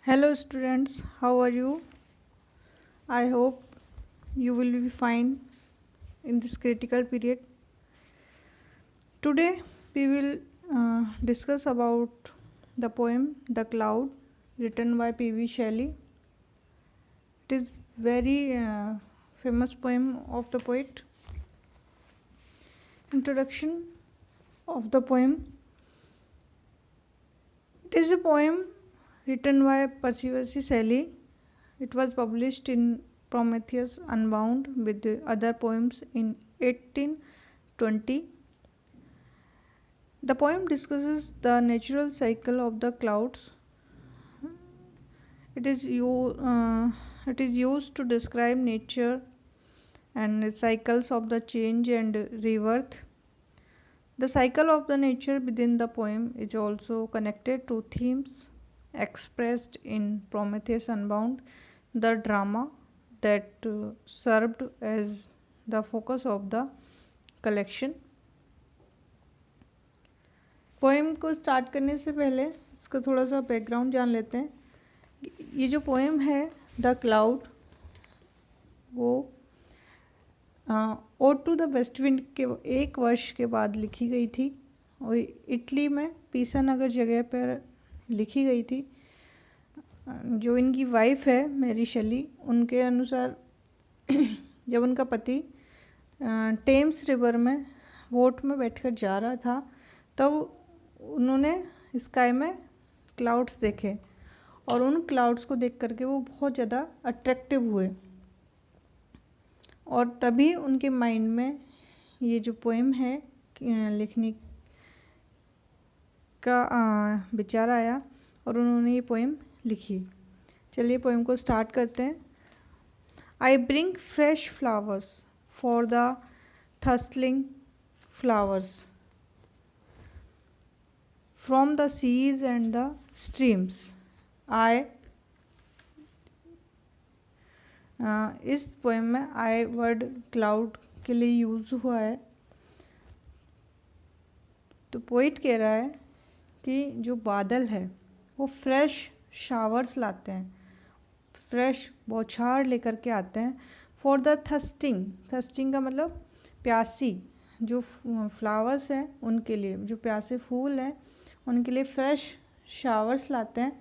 Hello, students. How are you? I hope you will be fine in this critical period. Today, we will discuss about the poem "The Cloud," written by P.V. Shelley. It is very famous poem of the poet. Introduction of the poem. It is a poem written by Percy Shelley. It was published in Prometheus Unbound with the other poems in 1820. The poem discusses the natural cycle of the clouds. It is, it is used to describe nature and cycles of the change and rebirth. The cycle of the nature within the poem is also connected to themes expressed in Prometheus Unbound, the drama that served as the focus of the collection. Poem को start करने से पहले इसका थोड़ा सा background जान लेते हैं. ये जो पोएम है द क्लाउड, वो ode to the west wind के 1 वर्ष के बाद लिखी गई थी और इटली में पीसा नगर जगह पर लिखी गई थी. जो इनकी वाइफ है मैरी शेली, उनके अनुसार जब उनका पति टेम्स रिवर में बोट में बैठकर जा रहा था तब उन्होंने स्काई में क्लाउड्स देखे और उन क्लाउड्स को देख करके वो बहुत ज़्यादा अट्रैक्टिव हुए और तभी उनके माइंड में ये जो पोएम है लिखने का विचार आया और उन्होंने ये पोएम लिखी. चलिए पोएम को स्टार्ट करते हैं. I bring fresh flowers for the thirsting flowers from the seas and the streams. इस पोएम में आई वर्ड क्लाउड के लिए यूज़ हुआ है. तो पोइट कह रहा है कि जो बादल है वो फ्रेश शावर्स लाते हैं, फ्रेश बौछार लेकर के आते हैं. फॉर द थर्स्टिंग का मतलब प्यासी जो फ्लावर्स हैं उनके लिए, जो प्यासे फूल हैं उनके लिए फ्रेश शावर्स लाते हैं.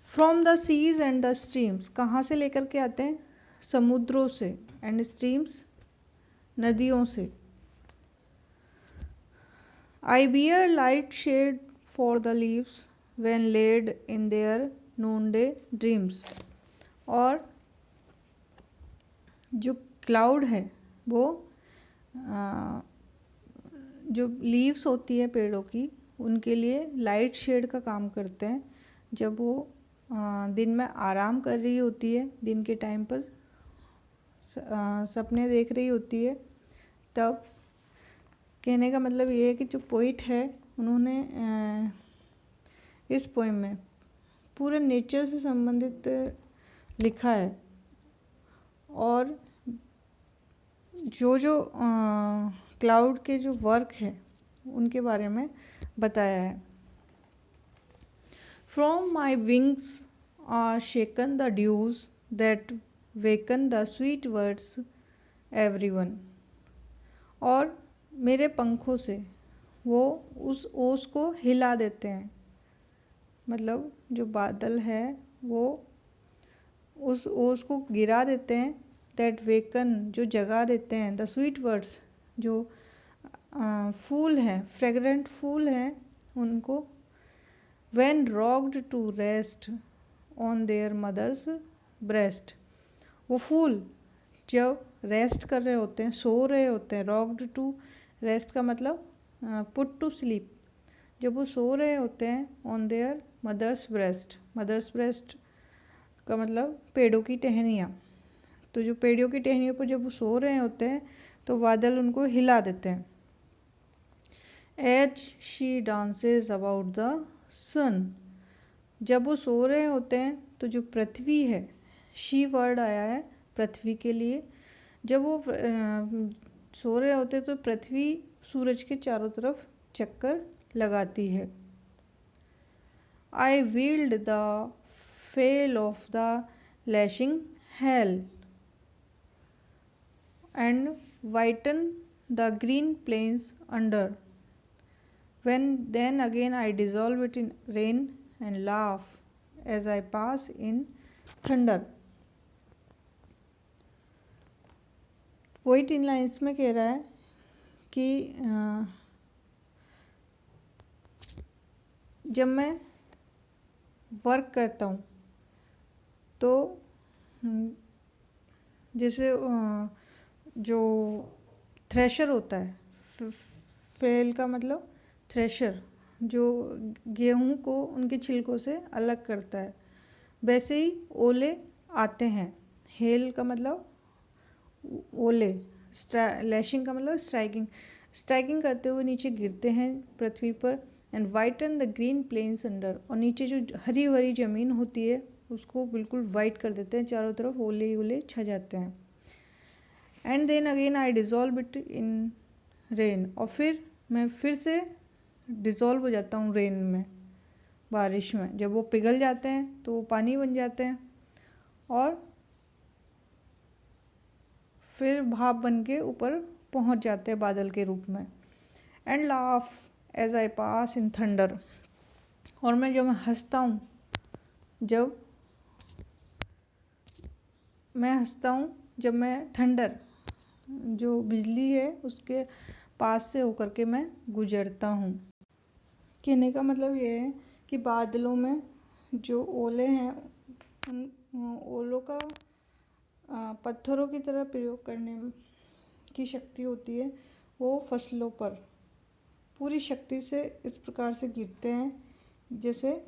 From the seas and the streams, कहाँ से लेकर के आते हैं? समुद्रों से. एंड स्ट्रीम्स, नदियों से. I bear light shade for the leaves when laid in their noonday dreams. और जो क्लाउड है वो जो लीव्स होती है पेड़ों की उनके लिए लाइट शेड का काम करते हैं. जब वो दिन में आराम कर रही होती है, दिन के टाइम पर सपने देख रही होती है, तब कहने का मतलब ये है कि जो पोइट है उन्होंने इस पोएम में पूरे नेचर से संबंधित लिखा है और जो क्लाउड के जो वर्क है उनके बारे में बताया है. From my wings are shaken the dews that waken the sweet words everyone. और मेरे पंखों से वो उस ओस को हिला देते हैं. मतलब जो बादल है वो उस ओस को गिरा देते हैं. दैट वेकन, जो जगा देते हैं. द स्वीट वर्ड्स, जो फूल हैं, फ्रेगरेंट फूल हैं उनको. When rocked to rest on their mother's breast. वो फूल जब रेस्ट कर रहे होते हैं, सो रहे होते हैं. रॉक्ड टू रेस्ट का मतलब पुट टू स्लीप. जब वो सो रहे होते हैं on their mother's breast. Mother's breast का मतलब पेड़ों की टहनियाँ. तो जो पेड़ों की टहनियों पर जब वो सो रहे होते हैं तो बादल उनको हिला देते हैं. As she dances about the sun. जब वो सो रहे होते हैं तो जो पृथ्वी है, शी वर्ड आया है पृथ्वी के लिए. जब वो सो रहे होते हैं तो पृथ्वी सूरज के चारों तरफ चक्कर लगाती है. I wield the flail of the lashing hail and whiten the green plains under. When then again I dissolve it in rain and laugh as I pass in thunder. Poet in lines में कह रहा है कि जब मैं work करता हूँ तो जैसे जो थ्रेशर होता है, फेल का मतलब थ्रेशर, जो गेहूँ को उनके छिलकों से अलग करता है, वैसे ही ओले आते हैं। हेल का मतलब ओले, लैशिंग का मतलब स्ट्राइकिंग करते हुए नीचे गिरते हैं पृथ्वी पर। And whiten the green plains under, और नीचे जो हरी भरी ज़मीन होती है उसको बिल्कुल वाइट कर देते हैं, चारों तरफ ओले ही ओले छा जाते हैं। And then again I dissolve it in rain, और फिर मैं फिर से डिज़ोल्व हो जाता हूँ रेन में, बारिश में। जब वो पिघल जाते हैं तो वो पानी बन जाते हैं और फिर भाप बन के ऊपर पहुँच जाते हैं बादल के रूप में। And laugh as I pass in thunder, और मैं जब हंसता हूँ जब मैं थंडर, जो बिजली है उसके पास से होकर के मैं गुजरता हूँ। कहने का मतलब ये है कि बादलों में जो ओले हैं उन ओलों का पत्थरों की तरह प्रयोग करने की शक्ति होती है। वो फसलों पर पूरी शक्ति से इस प्रकार से गिरते हैं जैसे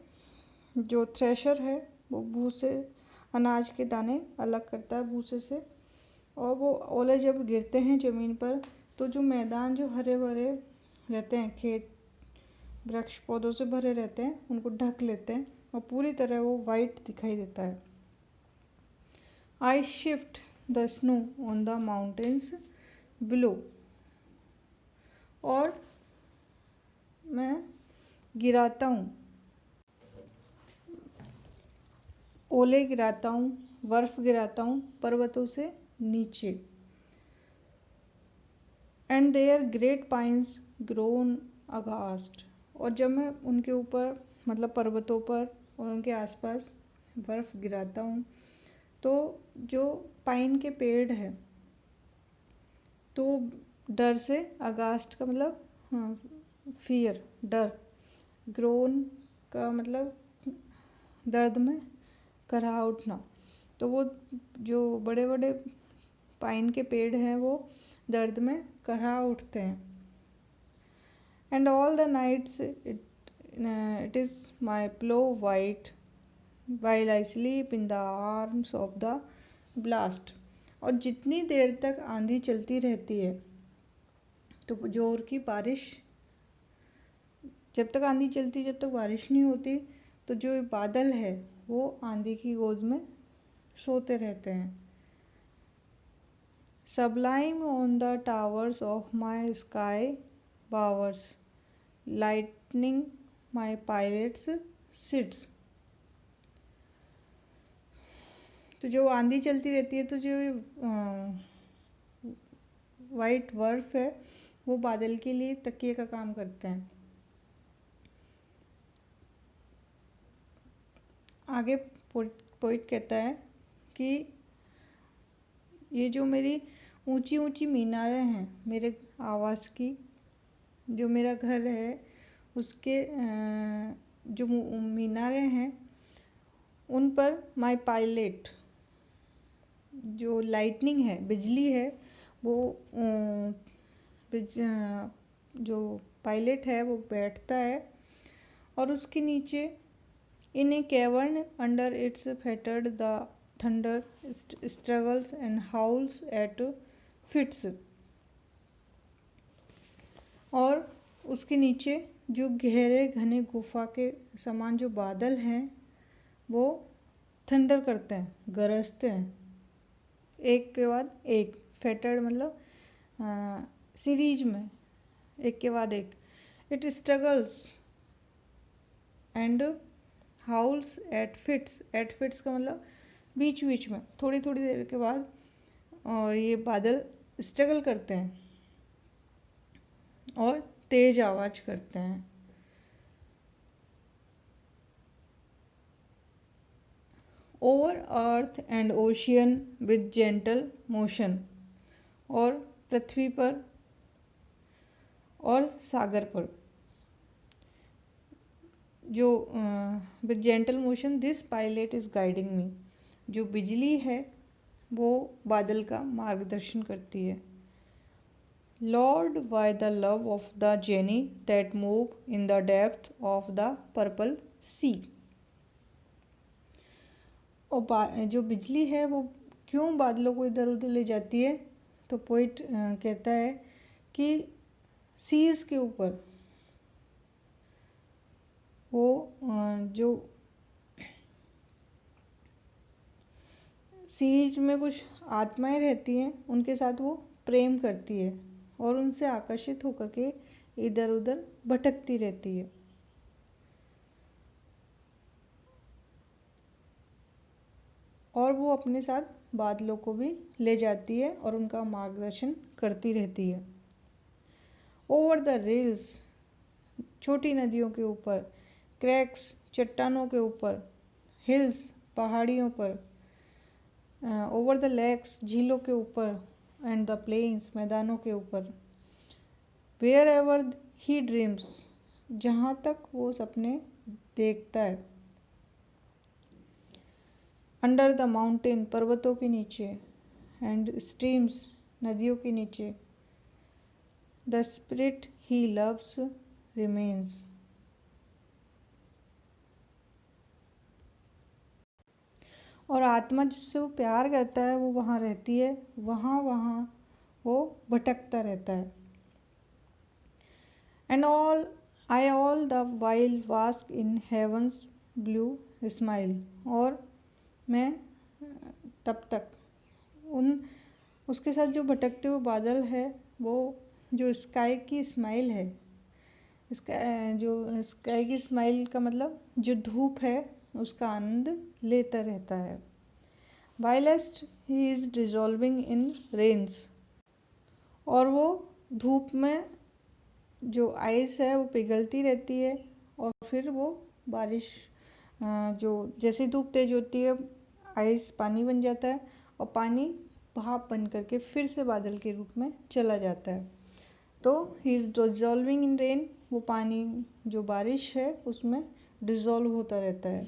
जो थ्रेशर है वो भूसे, अनाज के दाने अलग करता है भूसे से, और वो ओले जब गिरते हैं ज़मीन पर तो जो मैदान जो हरे भरे रहते हैं, खेत वृक्ष पौधों से भरे रहते हैं, उनको ढक लेते हैं और पूरी तरह वो वाइट दिखाई देता है। I shift the snow on the mountains below, और मैं गिराता हूँ, ओले गिराता हूँ, बर्फ़ गिराता हूँ पर्वतों से नीचे। And their great pines groan aghast, और जब मैं उनके ऊपर मतलब पर्वतों पर और उनके आसपास बर्फ़ गिराता हूँ तो जो पाइन के पेड़ हैं तो डर से, अगास्ट का मतलब फियर, डर, ग्रोन का मतलब दर्द में कराह उठना, तो वो जो बड़े बड़े पाइन के पेड़ हैं वो दर्द में कराह उठते हैं। And all the nights it is my plough white while I sleep in the arms of the blast, और जितनी देर तक आंधी चलती रहती है तो जोर की बारिश, जब तक आंधी चलती, जब तक बारिश नहीं होती तो जो बादल है वो आंधी की गोद में सोते रहते हैं। Sublime on the towers of my sky bowers, lightning my pilot's sits, तो जो आंधी चलती रहती है तो जो वाइट बर्फ है वो बादल के लिए तकिए का काम करते हैं। आगे पोइट कहता है कि ये जो मेरी ऊंची ऊंची मीनारें हैं मेरे आवास की, जो मेरा घर है उसके जो मीनारें हैं उन पर माय पायलट, जो लाइटनिंग है, बिजली है, वो जो पायलट है वो बैठता है, और उसके नीचे in a cavern under it's fettered the thunder struggles and howls at fits, और उसके नीचे जो गहरे घने गुफा के समान जो बादल हैं वो थंडर करते हैं, गरजते हैं, एक के बाद एक, फेटर्ड मतलब सीरीज में एक के बाद एक। It struggles and howls at fits का मतलब बीच बीच में, थोड़ी थोड़ी देर के बाद। और ये बादल स्ट्रगल करते हैं और तेज आवाज़ करते हैं। Over earth and ocean with gentle motion, और पृथ्वी पर और सागर पर जो with gentle motion this pilot is guiding me. जो बिजली है वो बादल का मार्गदर्शन करती है। Lured by the love of the genii that move in the depth of the purple sea. और जो बिजली है वो क्यों बादलों को इधर उधर ले जाती है, तो पोइट कहता है कि सीज के ऊपर वो जो सीज में कुछ आत्माएं रहती हैं, उनके साथ वो प्रेम करती है और उनसे आकर्षित होकर के इधर उधर भटकती रहती है। और वो अपने साथ बादलों को भी ले जाती है और उनका मार्गदर्शन करती रहती है। ओवर द रिल्स, छोटी नदियों के ऊपर, क्रैक्स, चट्टानों के ऊपर, हिल्स, पहाड़ियों पर, ओवर द लेक्स, झीलों के ऊपर, एंड द प्लेन्स, मैदानों के ऊपर, वेयर एवर ही ड्रीम्स, जहाँ तक वो सपने देखता है, अंडर द माउंटेन, पर्वतों के नीचे, एंड स्ट्रीम्स, नदियों के नीचे, the spirit he loves remains. और आत्मा जिससे वो प्यार करता है वो वहाँ रहती है, वहाँ वहाँ वो भटकता रहता है। And all the while bask in heaven's blue smile, और मैं तब तक उसके साथ जो भटकते हुए बादल है, वो जो स्काई की स्माइल है, जो स्काई की स्माइल का मतलब जो धूप है उसका आनंद लेता रहता है। Whilst he is dissolving in rains, और वो धूप में जो आइस है वो पिघलती रहती है और फिर वो बारिश, जो जैसे धूप तेज होती है आइस पानी बन जाता है और पानी भाप बन करके फिर से बादल के रूप में चला जाता है। तो ही इज़ डिजॉल्विंग इन रेन, वो पानी जो बारिश है उसमें डिज़ोल्व होता रहता है।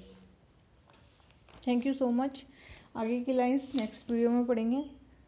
Thank you so much. आगे की लाइंस नेक्स्ट वीडियो में पढ़ेंगे।